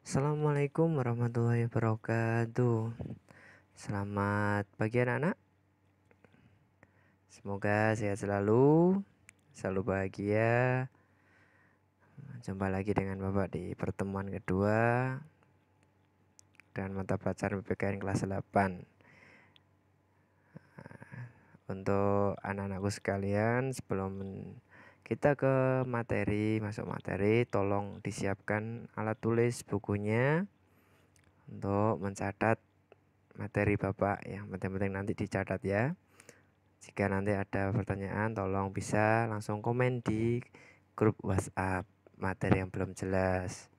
Assalamualaikum warahmatullahi wabarakatuh. Selamat pagi anak-anak. Semoga sehat selalu, selalu bahagia. Jumpa lagi dengan Bapak di pertemuan kedua dan mata pelajaran PPKN kelas 8. Untuk anak-anakku sekalian, sebelum kita ke masuk materi, tolong disiapkan alat tulis bukunya untuk mencatat materi Bapak. Yang penting-penting nanti dicatat ya. Jika nanti ada pertanyaan, tolong bisa langsung komen di grup WhatsApp materi yang belum jelas.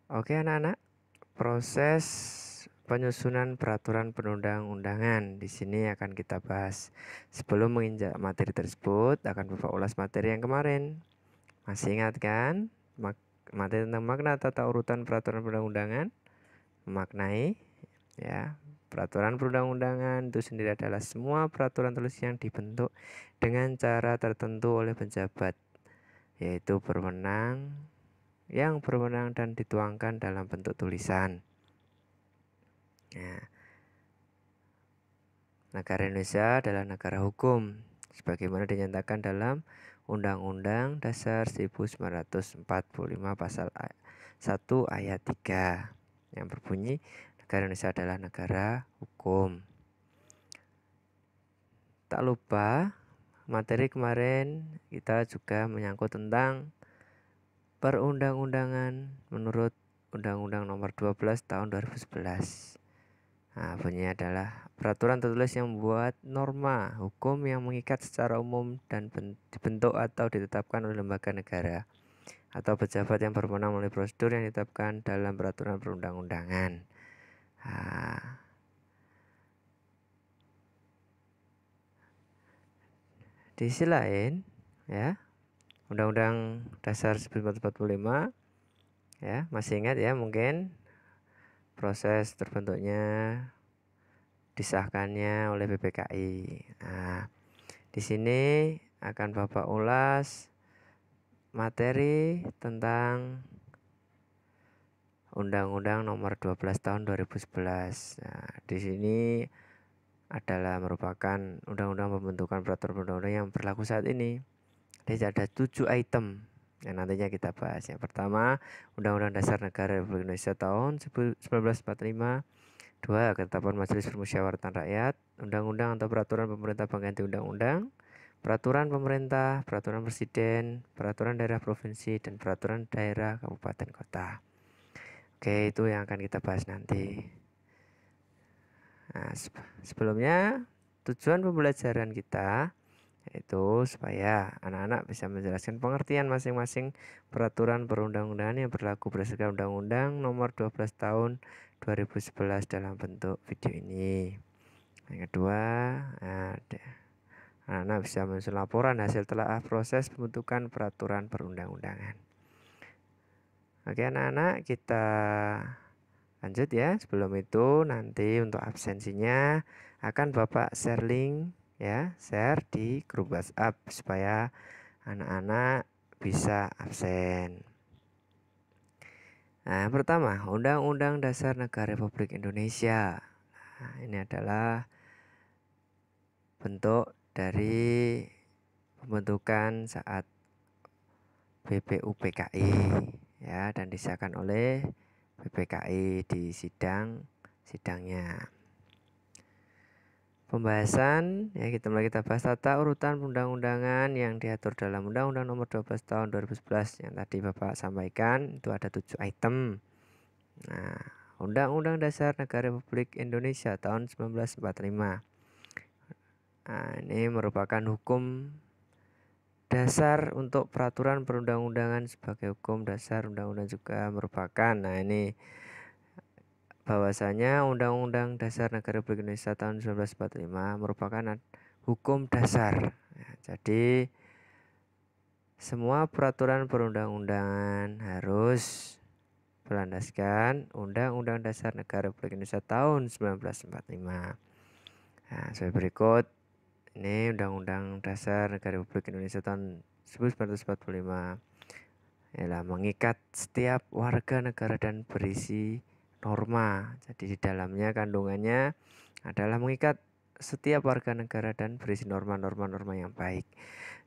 Oke anak-anak, proses penyusunan peraturan perundang-undangan di sini akan kita bahas. Sebelum menginjak materi tersebut, akan Bapak ulas materi yang kemarin. Masih ingat kan? Materi tentang makna tata urutan peraturan perundang-undangan, memaknai ya. Peraturan perundang-undangan itu sendiri adalah semua peraturan tulis yang dibentuk dengan cara tertentu oleh pejabat, yaitu yang berwenang dan dituangkan dalam bentuk tulisan. Nah, negara Indonesia adalah negara hukum, sebagaimana dinyatakan dalam Undang-Undang Dasar 1945 Pasal 1 Ayat 3 yang berbunyi, negara Indonesia adalah negara hukum. Tak lupa, materi kemarin kita juga menyangkut tentang perundang-undangan menurut Undang-Undang Nomor 12 Tahun 2011. Nah, bunyinya adalah peraturan tertulis yang membuat norma hukum yang mengikat secara umum dan dibentuk atau ditetapkan oleh lembaga negara atau pejabat yang berwenang melalui prosedur yang ditetapkan dalam peraturan perundang-undangan. Nah, di sisi lain, ya, Undang-Undang Dasar 1945, ya, masih ingat ya mungkin proses terbentuknya, disahkannya oleh PPKI. Nah, di sini akan Bapak ulas materi tentang Undang-Undang Nomor 12 Tahun 2011. Nah, di sini adalah merupakan undang-undang pembentukan peraturan perundang-undang yang berlaku saat ini. Jadi ada 7 item yang nantinya kita bahas. Yang pertama, Undang-Undang Dasar Negara Republik Indonesia tahun 1945. 2. Ketetapan Majelis Permusyawaratan Rakyat. Undang-undang atau peraturan pemerintah pengganti undang-undang. Peraturan pemerintah, peraturan presiden, peraturan daerah provinsi, dan peraturan daerah kabupaten kota. Oke, itu yang akan kita bahas nanti. Nah, sebelumnya tujuan pembelajaran kita yaitu supaya anak-anak bisa menjelaskan pengertian masing-masing peraturan perundang-undangan yang berlaku berdasarkan Undang-Undang Nomor 12 Tahun 2011 dalam bentuk video ini. Yang kedua, anak-anak bisa menyusun laporan hasil telaah proses pembentukan peraturan perundang-undangan. Oke anak-anak, kita lanjut ya. Sebelum itu nanti untuk absensinya akan Bapak share link ya, share di grup WhatsApp supaya anak-anak bisa absen. Nah, yang pertama, Undang-Undang Dasar Negara Republik Indonesia. Nah, ini adalah bentuk dari pembentukan saat BPUPKI ya, dan disahkan oleh BPKI di sidangnya. Pembahasan ya, kita bahas tata urutan undang-undangan yang diatur dalam Undang-Undang Nomor 12 Tahun 2011 yang tadi Bapak sampaikan. Itu ada 7 item. Nah, Undang-Undang Dasar Negara Republik Indonesia tahun 1945. Nah, ini merupakan hukum dasar untuk peraturan perundang-undangan sebagai hukum dasar undang-undang juga merupakan. Nah, ini bahwasanya Undang-Undang Dasar Negara Republik Indonesia tahun 1945 merupakan hukum dasar. Ya, jadi semua peraturan perundang-undangan harus berlandaskan Undang-Undang Dasar Negara Republik Indonesia tahun 1945. Nah, sebagai berikut, ini Undang-Undang Dasar Negara Republik Indonesia tahun 1945. ialah mengikat setiap warga negara dan berisi norma. Jadi di dalamnya kandungannya adalah mengikat setiap warga negara dan berisi norma-norma yang baik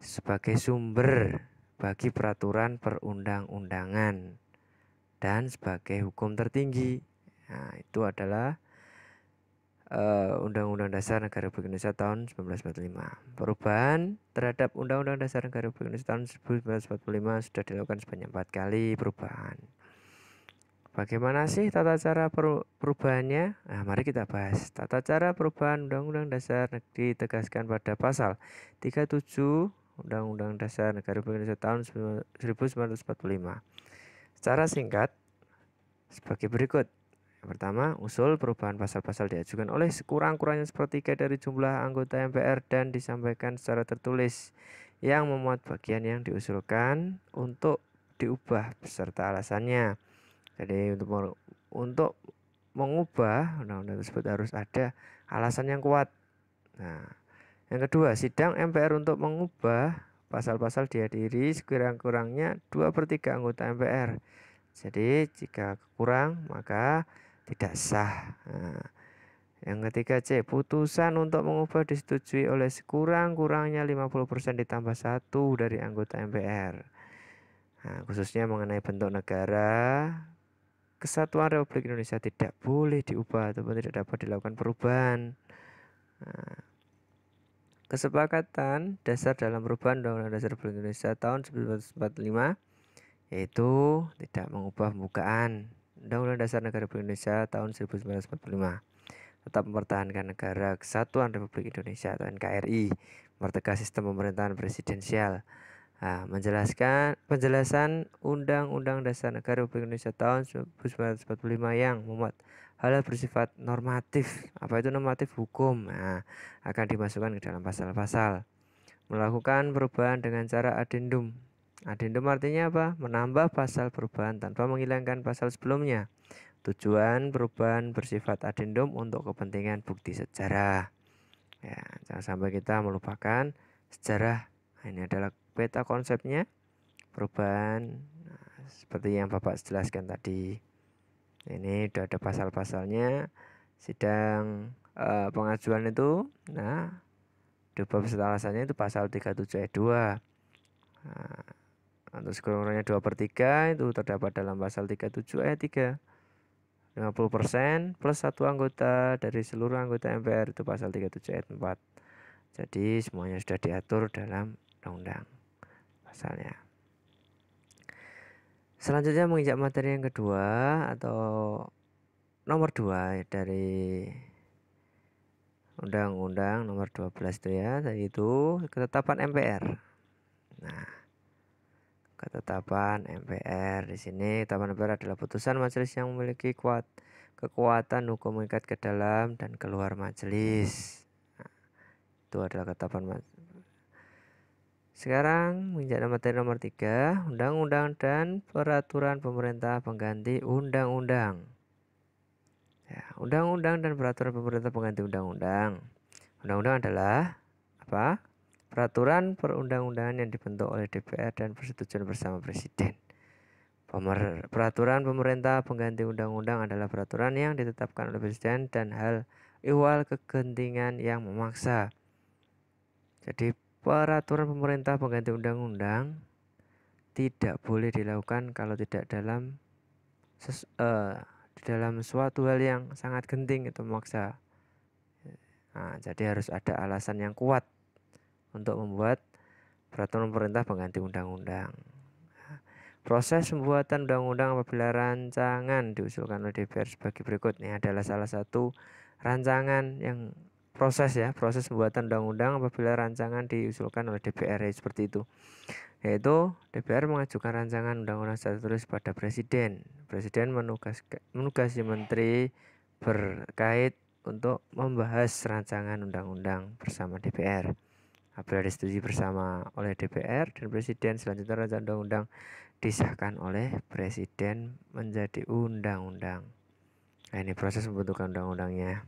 sebagai sumber bagi peraturan perundang-undangan dan sebagai hukum tertinggi. Nah, itu adalah Undang-Undang Dasar Negara Republik Indonesia tahun 1945. Perubahan terhadap Undang-Undang Dasar Negara Republik Indonesia tahun 1945 sudah dilakukan sebanyak 4 kali perubahan. Bagaimana sih tata cara perubahannya? Nah, mari kita bahas. Tata cara perubahan Undang-Undang Dasar ditegaskan pada pasal 37 Undang-Undang Dasar Negara Republik Indonesia tahun 1945. Secara singkat sebagai berikut. Yang pertama, usul perubahan pasal-pasal diajukan oleh sekurang-kurangnya sepertiga dari jumlah anggota MPR dan disampaikan secara tertulis yang memuat bagian yang diusulkan untuk diubah beserta alasannya. Jadi untuk mengubah undang-undang tersebut harus ada alasan yang kuat. Nah, yang kedua, sidang MPR untuk mengubah pasal-pasal dihadiri sekurang-kurangnya 2/3 anggota MPR. Jadi jika kurang maka tidak sah. Nah, yang ketiga C, putusan untuk mengubah disetujui oleh sekurang-kurangnya 50% ditambah 1 dari anggota MPR. Nah, khususnya mengenai bentuk negara, Kesatuan Republik Indonesia tidak boleh diubah ataupun tidak dapat dilakukan perubahan. Nah, kesepakatan dasar dalam perubahan Undang-Undang Dasar Republik Indonesia tahun 1945 yaitu tidak mengubah pembukaan Undang-Undang Dasar Negara Republik Indonesia tahun 1945, tetap mempertahankan Negara Kesatuan Republik Indonesia atau NKRI, mempertegas sistem pemerintahan presidensial. Nah, penjelasan Undang-Undang Dasar Negara Republik Indonesia tahun 1945 yang memuat hal bersifat normatif. Apa itu normatif? Hukum. Nah, akan dimasukkan ke dalam pasal-pasal. Melakukan perubahan dengan cara adendum. Adendum artinya apa? Menambah pasal perubahan tanpa menghilangkan pasal sebelumnya. Tujuan perubahan bersifat adendum untuk kepentingan bukti sejarah. Ya, jangan sampai kita melupakan sejarah. Nah, ini adalah peta konsepnya perubahan. Nah, seperti yang Bapak jelaskan tadi. Ini sudah ada pasal-pasalnya. Sidang pengajuan itu, nah, diubah beserta alasannya itu pasal 37 ayat 2. Nah, untuk sekurang-kurangnya 2/3 itu terdapat dalam pasal 37 ayat 3. 50% plus 1 anggota dari seluruh anggota MPR itu pasal 37 ayat 4. Jadi semuanya sudah diatur dalam undang-undang pasalnya. Selanjutnya menginjak materi yang kedua atau nomor 2 dari Undang-Undang nomor 12 itu ya, yaitu ketetapan MPR. Nah, ketetapan MPR di sini, ketetapan MPR adalah putusan majelis yang memiliki kekuatan hukum mengikat ke dalam dan keluar majelis. Nah, itu adalah ketetapan Sekarang menjadi materi nomor 3, undang-undang dan peraturan pemerintah pengganti undang-undang. Ya, undang-undang dan peraturan pemerintah pengganti undang-undang. Undang-undang adalah apa? Peraturan perundang-undangan yang dibentuk oleh DPR dan persetujuan bersama Presiden. Peraturan pemerintah pengganti undang-undang adalah peraturan yang ditetapkan oleh Presiden dan hal ihwal kegentingan yang memaksa. Jadi peraturan pemerintah pengganti undang-undang tidak boleh dilakukan kalau tidak dalam suatu hal yang sangat genting atau memaksa. Nah, jadi harus ada alasan yang kuat untuk membuat peraturan pemerintah pengganti undang-undang. Proses pembuatan undang-undang apabila rancangan diusulkan oleh DPR sebagai berikut. Ini adalah salah satu rancangan yang proses pembuatan undang-undang apabila rancangan diusulkan oleh DPR seperti itu. Yaitu DPR mengajukan rancangan undang-undang secara tertulis pada Presiden. Presiden menugasi menteri berkait untuk membahas rancangan undang-undang bersama DPR. Apabila disetujui bersama oleh DPR dan Presiden, selanjutnya rancangan undang-undang disahkan oleh Presiden menjadi undang-undang. Nah, ini proses pembentukan undang-undangnya.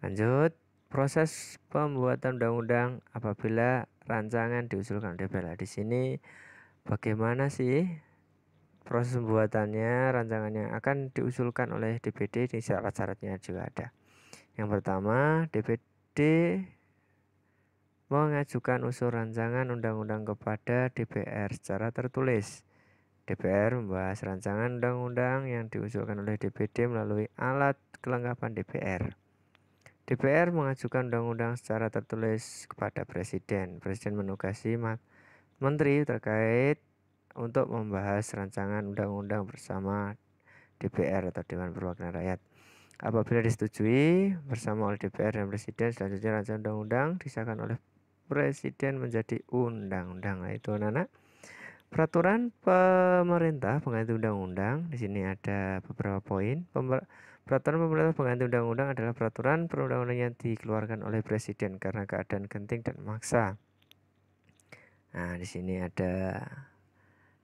Lanjut, proses pembuatan undang-undang apabila rancangan diusulkan DPR. Di sini bagaimana sih proses pembuatannya, rancangannya akan diusulkan oleh DPD, di syarat-syaratnya juga ada. Yang pertama, DPD mengajukan usul rancangan undang-undang kepada DPR secara tertulis. DPR membahas rancangan undang-undang yang diusulkan oleh DPD melalui alat kelengkapan DPR. DPR mengajukan undang-undang secara tertulis kepada Presiden. Presiden menugasi menteri terkait untuk membahas rancangan undang-undang bersama DPR atau Dewan Perwakilan Rakyat. Apabila disetujui bersama oleh DPR dan Presiden, selanjutnya rancangan undang-undang disahkan oleh Presiden menjadi undang-undang. Nah, itu anak-anak. Peraturan pemerintah pengganti undang-undang. Di sini ada beberapa poin. Peraturan pemerintah pengganti undang-undang adalah peraturan perundang-undangan yang dikeluarkan oleh Presiden karena keadaan genting dan memaksa. Nah, di sini ada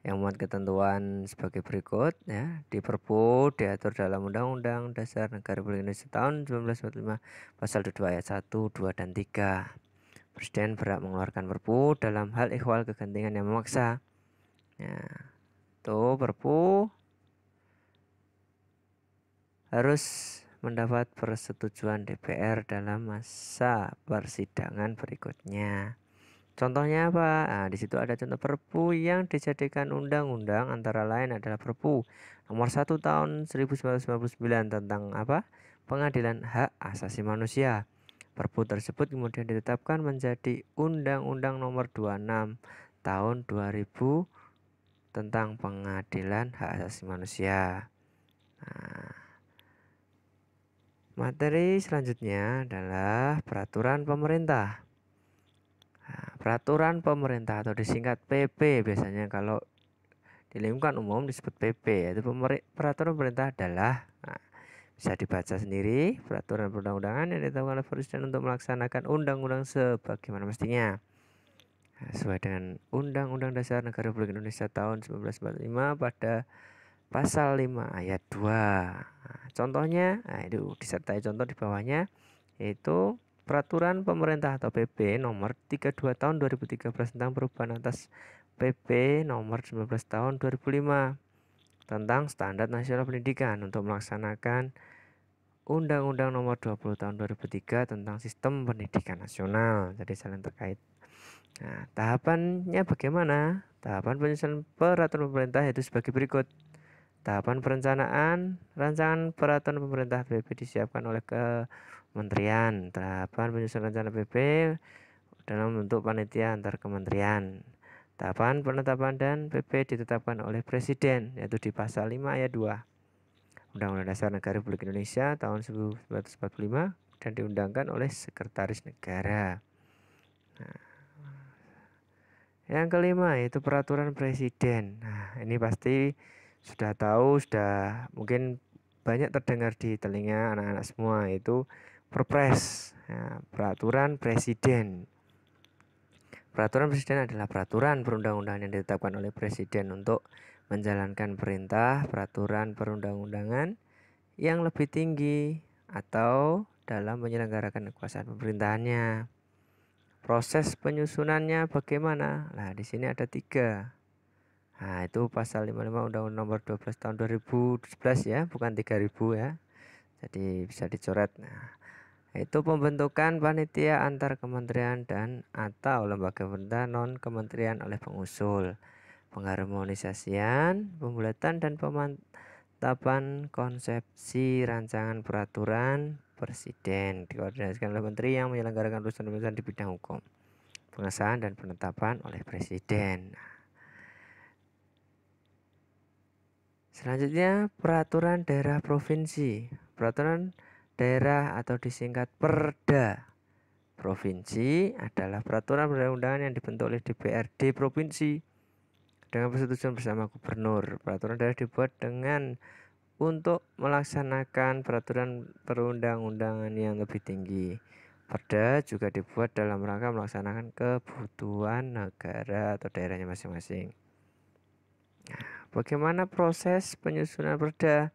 yang memuat ketentuan sebagai berikut ya. Di Perpu diatur dalam Undang-Undang Dasar Negara Republik Indonesia tahun 1945 pasal 22 ayat 1, 2 dan 3. Presiden berhak mengeluarkan Perpu dalam hal ihwal kegentingan yang memaksa. Ya, tuh Perpu harus mendapat persetujuan DPR dalam masa persidangan berikutnya. Contohnya apa? Nah, di situ ada contoh Perpu yang dijadikan undang-undang antara lain adalah Perpu nomor 1 tahun 1999 tentang apa? Pengadilan Hak Asasi Manusia. Perpu tersebut kemudian ditetapkan menjadi Undang-Undang nomor 26 tahun 2000 tentang Pengadilan Hak Asasi Manusia. Nah, materi selanjutnya adalah peraturan pemerintah. Nah, peraturan pemerintah atau disingkat PP biasanya kalau di lingkungan umum disebut PP, yaitu peraturan pemerintah adalah bisa dibaca sendiri peraturan perundang-undangan yang ditetapkan oleh Presiden untuk melaksanakan undang-undang sebagaimana mestinya. Sesuai dengan Undang-Undang Dasar Negara Republik Indonesia tahun 1945 pada pasal 5 ayat 2. Contohnya, itu disertai contoh di bawahnya, yaitu peraturan pemerintah atau PP nomor 32 tahun 2013 tentang perubahan atas PP nomor 19 tahun 2005 tentang standar nasional pendidikan untuk melaksanakan Undang-Undang nomor 20 tahun 2003 tentang sistem pendidikan nasional. Jadi saling terkait. Nah, tahapannya bagaimana? Tahapan penyusunan peraturan pemerintah itu sebagai berikut. Tahapan perencanaan rancangan peraturan pemerintah PP disiapkan oleh kementerian. Tahapan penyusunan rencana PP dalam bentuk panitia antar kementerian. Tahapan penetapan dan PP ditetapkan oleh Presiden, yaitu di pasal 5 ayat 2 Undang-Undang Dasar Negara Republik Indonesia tahun 1945 dan diundangkan oleh Sekretaris Negara. Nah, yang kelima yaitu peraturan Presiden. Nah, ini pasti sudah tahu, sudah mungkin banyak terdengar di telinga anak-anak semua, yaitu Perpres. Nah, peraturan Presiden. Peraturan Presiden adalah peraturan perundang-undangan yang ditetapkan oleh Presiden untuk menjalankan perintah peraturan perundang-undangan yang lebih tinggi atau dalam menyelenggarakan kekuasaan pemerintahannya. Proses penyusunannya bagaimana? Nah, di sini ada 3. Nah, itu pasal 55 Undang-Undang nomor 12 tahun 2011 ya, bukan 3000 ya. Jadi bisa dicoret. Nah, itu pembentukan panitia antar kementerian dan atau lembaga pemerintah non kementerian oleh pengusul, pengharmonisasian, pembulatan dan pemantapan konsepsi rancangan peraturan Presiden dikoordinasikan oleh menteri yang menyelenggarakan urusan-urusan di bidang hukum, pengesahan dan penetapan oleh Presiden. Selanjutnya peraturan daerah provinsi. Peraturan daerah atau disingkat Perda provinsi adalah peraturan perundang-undangan yang dibentuk oleh DPRD provinsi dengan persetujuan bersama gubernur. Peraturan daerah dibuat dengan untuk melaksanakan peraturan perundang-undangan yang lebih tinggi. Perda juga dibuat dalam rangka melaksanakan kebutuhan negara atau daerahnya masing-masing. Bagaimana proses penyusunan perda?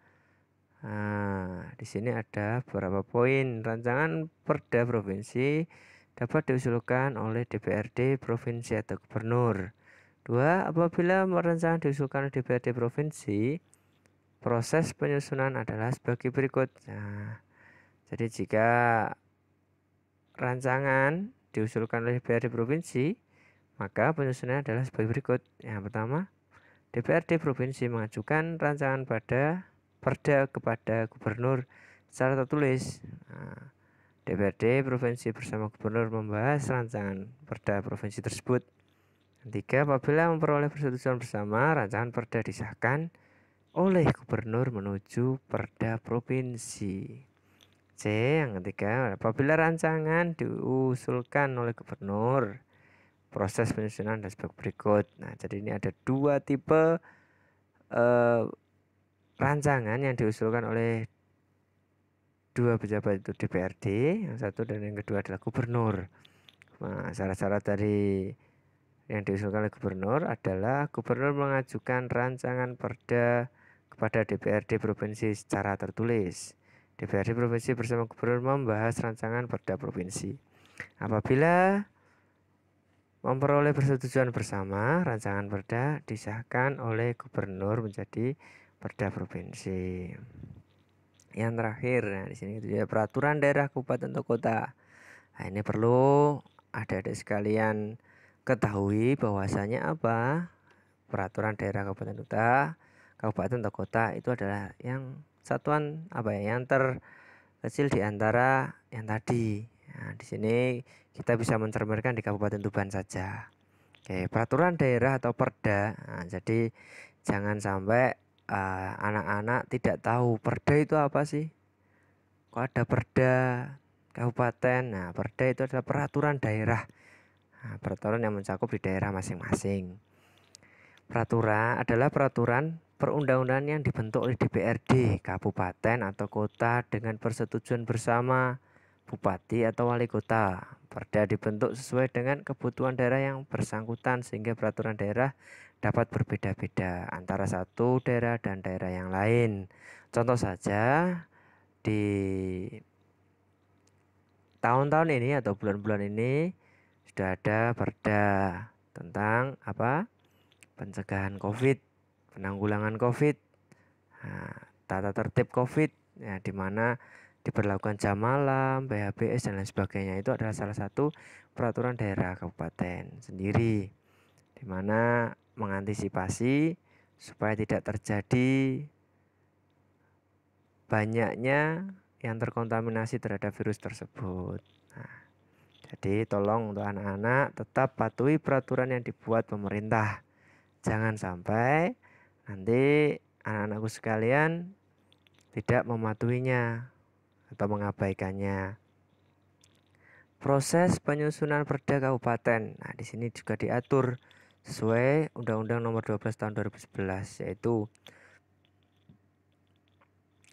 Nah, di sini ada beberapa poin. Rancangan Perda Provinsi dapat diusulkan oleh DPRD Provinsi atau Gubernur. 2. Apabila rancangan diusulkan oleh DPRD Provinsi, proses penyusunan adalah sebagai berikut. Nah, jadi jika rancangan diusulkan oleh DPRD Provinsi, maka penyusunannya adalah sebagai berikut. Yang pertama, DPRD Provinsi mengajukan rancangan Perda kepada Gubernur secara tertulis. Nah, DPRD Provinsi bersama Gubernur membahas rancangan Perda Provinsi tersebut. 3. Apabila memperoleh persetujuan bersama, rancangan Perda disahkan oleh Gubernur menuju Perda Provinsi. C. Yang ketiga, apabila rancangan diusulkan oleh Gubernur, proses penyusunan dan sebagai berikut. Nah, jadi ini ada 2 tipe rancangan yang diusulkan oleh 2 pejabat, itu DPRD yang satu dan yang kedua adalah Gubernur. Nah, syarat-syarat dari yang diusulkan oleh Gubernur adalah Gubernur mengajukan rancangan Perda kepada DPRD Provinsi secara tertulis. DPRD Provinsi bersama Gubernur membahas rancangan Perda Provinsi. Apabila memperoleh persetujuan bersama, rancangan Perda disahkan oleh Gubernur menjadi Perda Provinsi. Yang terakhir, nah di sini itu ya, peraturan daerah kabupaten atau kota. Nah, ini perlu adik-adik sekalian ketahui bahwasanya apa? Peraturan daerah kabupaten atau kota itu adalah yang satuan apa ya? Yang terkecil di antara yang tadi. Nah, di sini kita bisa mencerminkan di Kabupaten Tuban saja. Oke, peraturan daerah atau Perda. Nah, jadi jangan sampai anak-anak tidak tahu Perda itu apa sih? Kok ada Perda kabupaten? Nah, Perda itu adalah peraturan daerah. Nah, peraturan yang mencakup di daerah masing-masing. Peraturan adalah peraturan perundang-undangan yang dibentuk oleh DPRD kabupaten atau kota dengan persetujuan bersama bupati atau wali kota. Perda dibentuk sesuai dengan kebutuhan daerah yang bersangkutan sehingga peraturan daerah dapat berbeda-beda antara satu daerah dan daerah yang lain. Contoh saja di tahun-tahun ini atau bulan-bulan ini sudah ada Perda tentang apa? Pencegahan COVID, penanggulangan COVID, nah, tata tertib COVID, ya, di mana diberlakukan jam malam, PHBS dan lain sebagainya. Itu adalah salah satu peraturan daerah kabupaten sendiri, di mana mengantisipasi supaya tidak terjadi banyaknya yang terkontaminasi terhadap virus tersebut. Nah, jadi tolong untuk anak-anak tetap patuhi peraturan yang dibuat pemerintah. Jangan sampai nanti anak-anakku sekalian tidak mematuhinya atau mengabaikannya. Proses penyusunan Perda Kabupaten. Nah, di sini juga diatur sesuai Undang-Undang Nomor 12 Tahun 2011, yaitu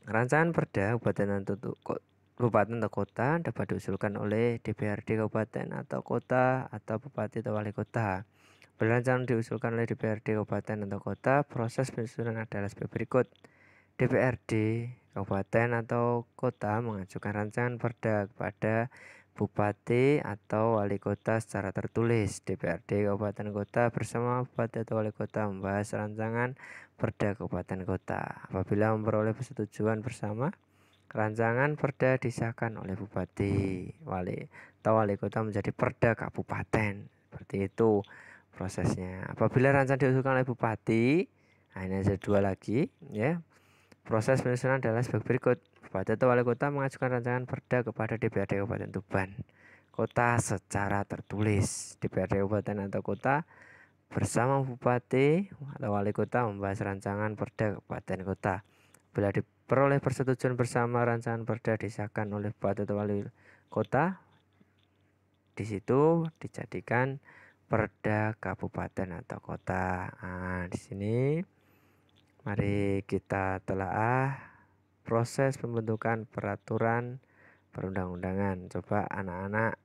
rancangan Perda Kabupaten atau kota dapat diusulkan oleh DPRD Kabupaten atau kota atau bupati atau wali kota. Rancangan diusulkan oleh DPRD Kabupaten atau kota, proses penyusunan adalah sebagai berikut. DPRD Kabupaten atau kota mengajukan rancangan Perda kepada bupati atau wali kota secara tertulis. DPRD Kabupaten Kota bersama bupati atau wali kota membahas rancangan Perda Kabupaten Kota. Apabila memperoleh persetujuan bersama, rancangan Perda disahkan oleh bupati atau wali kota menjadi Perda Kabupaten. Seperti itu prosesnya. Apabila rancangan diusulkan oleh bupati, nah ini ada 2 lagi ya. Proses penyusunan adalah sebagai berikut. Bupati atau wali kota mengajukan rancangan Perda kepada DPRD Kabupaten Tuban Kota secara tertulis. DPRD Kabupaten atau kota bersama bupati atau wali kota membahas rancangan Perda Kabupaten Kota. Bila diperoleh persetujuan bersama, rancangan Perda disahkan oleh bupati atau wali kota. Di situ dijadikan Perda Kabupaten atau kota. Nah, di sini mari kita telaah proses pembentukan peraturan perundang-undangan. Coba anak-anak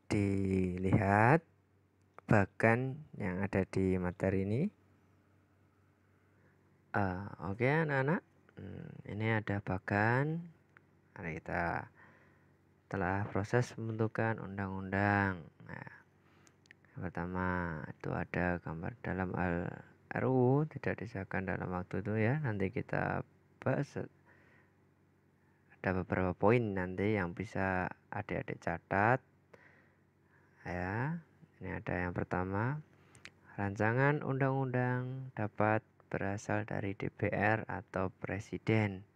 dilihat bagan yang ada di materi ini. Oke anak-anak. Ini ada bagan. Mari kita telah proses pembentukan undang-undang. Nah, yang pertama itu ada gambar dalam RUU tidak disahkan dalam waktu itu ya. Nanti kita bahas. Ada beberapa poin nanti yang bisa adik-adik catat ya. Ini ada yang pertama, rancangan undang-undang dapat berasal dari DPR atau Presiden.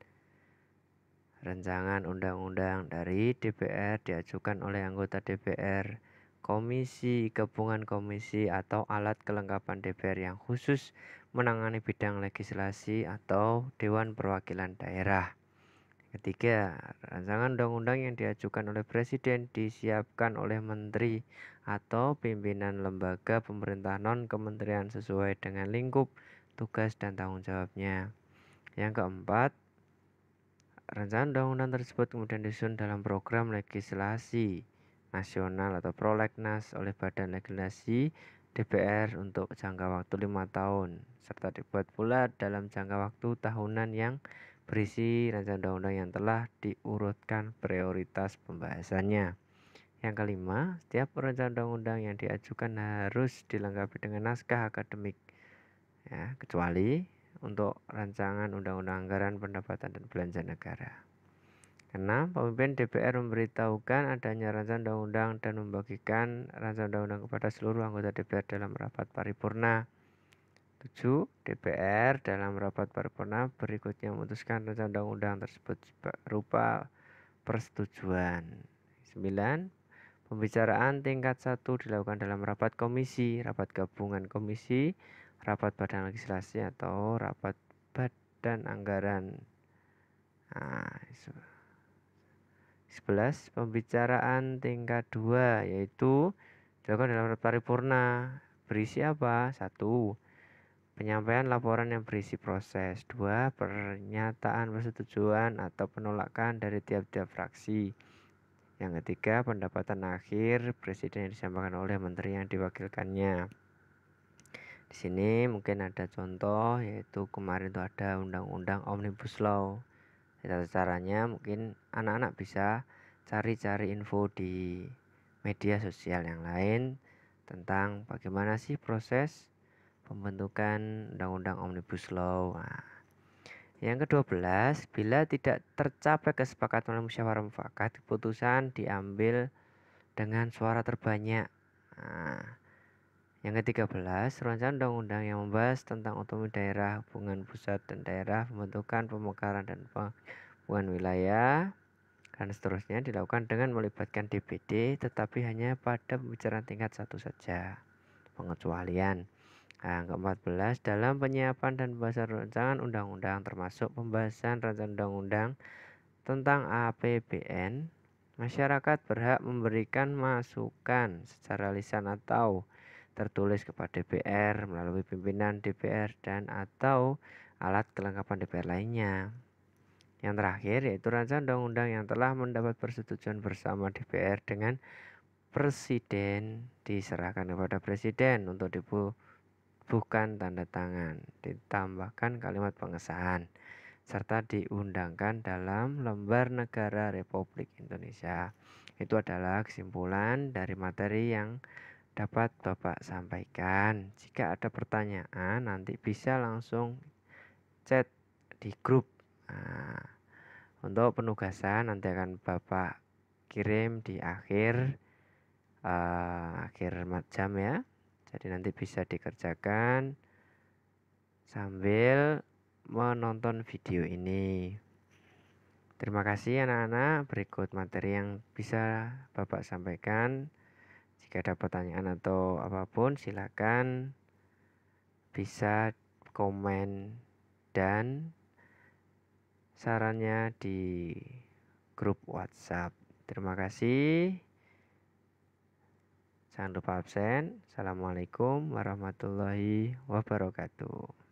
Rancangan undang-undang dari DPR diajukan oleh anggota DPR, komisi, gabungan komisi, atau alat kelengkapan DPR yang khusus menangani bidang legislasi atau Dewan Perwakilan Daerah. Ketiga, rancangan undang-undang yang diajukan oleh Presiden disiapkan oleh menteri atau pimpinan lembaga pemerintah non-kementerian sesuai dengan lingkup tugas dan tanggung jawabnya. Yang keempat, rancangan undang-undang tersebut kemudian disusun dalam program legislasi nasional atau prolegnas oleh Badan Legislasi DPR untuk jangka waktu 5 tahun, serta dibuat pula dalam jangka waktu tahunan yang berisi rancangan undang-undang yang telah diurutkan prioritas pembahasannya. Yang kelima, setiap rancangan undang-undang yang diajukan harus dilengkapi dengan naskah akademik, ya, kecuali untuk rancangan undang-undang anggaran pendapatan dan belanja negara. Karena pemimpin DPR memberitahukan adanya rancangan undang-undang dan membagikan rancangan undang-undang kepada seluruh anggota DPR dalam rapat paripurna. 7. DPR dalam rapat paripurna berikutnya memutuskan rancangan undang-undang tersebut berupa persetujuan. 9. Pembicaraan tingkat 1 dilakukan dalam rapat komisi, rapat gabungan komisi, rapat badan legislasi atau rapat badan anggaran. 11. Pembicaraan tingkat 2 yaitu dilakukan dalam rapat paripurna. Berisi apa? 1. Penyampaian laporan yang berisi proses. 2. Pernyataan persetujuan atau penolakan dari tiap-tiap fraksi. Yang ketiga, pendapatan akhir presiden yang disampaikan oleh menteri yang diwakilkannya. Di sini mungkin ada contoh, yaitu kemarin itu ada undang-undang Omnibus Law. Caranya mungkin anak-anak bisa cari-cari info di media sosial yang lain tentang bagaimana sih proses pembentukan undang-undang Omnibus Law. Yang ke-12, bila tidak tercapai kesepakatan musyawarah mufakat, keputusan diambil dengan suara terbanyak. Yang ke-13, rancangan undang-undang yang membahas tentang otonomi daerah, hubungan pusat dan daerah, pembentukan, pemekaran dan penggabungan wilayah dan seterusnya dilakukan dengan melibatkan DPD, tetapi hanya pada pembicaraan tingkat 1 saja. Pengecualian. Yang ke-14, dalam penyiapan dan pembahasan rancangan undang-undang termasuk pembahasan rancangan undang-undang tentang APBN, masyarakat berhak memberikan masukan secara lisan atau tertulis kepada DPR melalui pimpinan DPR dan atau alat kelengkapan DPR lainnya. Yang terakhir yaitu rancangan undang-undang yang telah mendapat persetujuan bersama DPR dengan Presiden diserahkan kepada Presiden untuk bukan tanda tangan, ditambahkan kalimat pengesahan, serta diundangkan dalam lembar negara Republik Indonesia. Itu adalah kesimpulan dari materi yang dapat Bapak sampaikan. Jika ada pertanyaan, nanti bisa langsung chat di grup. Untuk penugasan nanti akan Bapak kirim di akhir jam ya. Jadi nanti bisa dikerjakan sambil menonton video ini. Terima kasih anak-anak. Berikut materi yang bisa Bapak sampaikan. Jika ada pertanyaan atau apapun silakan bisa komen dan sarannya di grup WhatsApp. Terima kasih. Jangan lupa absen. Assalamualaikum warahmatullahi wabarakatuh.